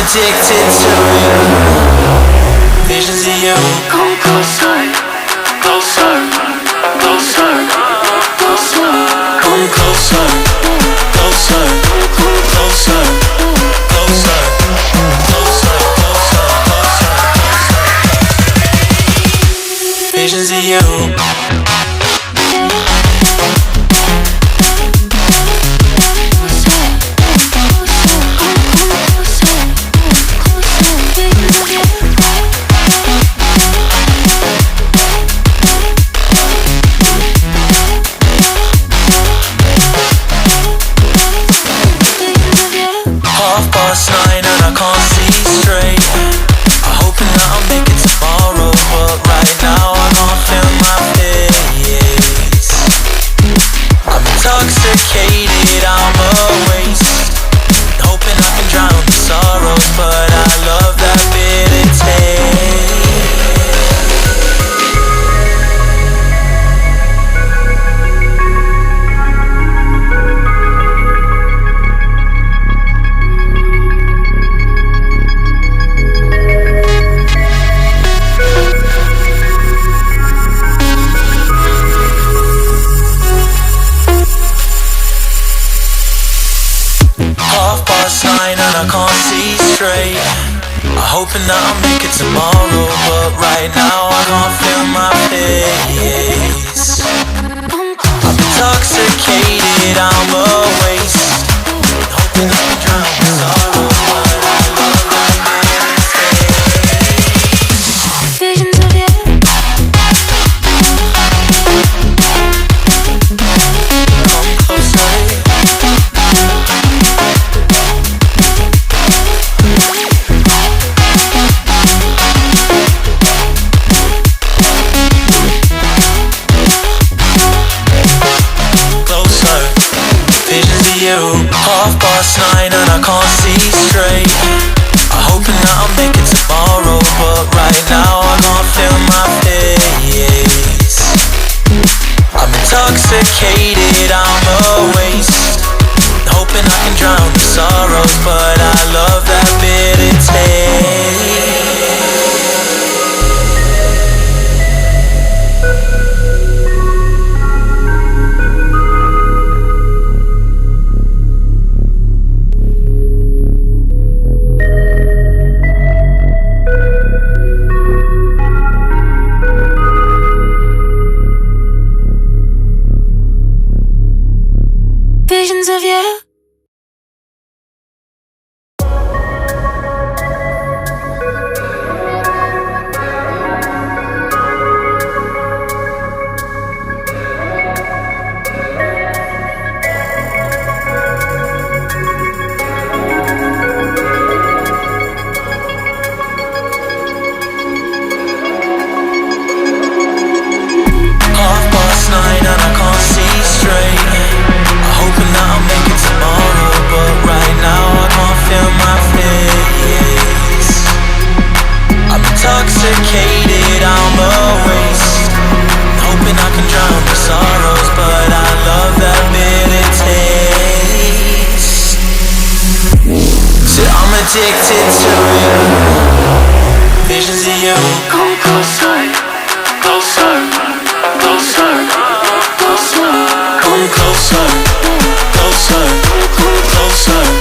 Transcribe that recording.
addicted to you. Visions of you. Come closer, closer, closer, closer. Come closer, closer, closer, closer, closer, closer, closer. Visions of you. Intoxicated, I'm a waste. Hoping I can drown the sorrows, but I love that bitter I can't see straight. I'm hoping that I'll make it tomorrow, but right now I can't feel my face. I'm intoxicated, I'm a waste. Hoping I can drown the sorrow, but I love that mistake. Visions of you. Come closer. Half past 9 and I can't see straight. I'm hoping that I'll make it tomorrow, but right now I can't feel my face. I'm intoxicated, I'm a waste. Hoping I can drown the sorrows, but I love that bitter taste. Visions of you. Half past 9 and I can't see straight. Hoping that I'll make it tomorrow, but right now I can't feel my face. I'm intoxicated, I'm a waste. Hoping I can drown the sorrows, but I love that bitter taste. So I'm addicted to you. Visions of you. Come closer, closer, closer, closer. Come closer, closer, closer.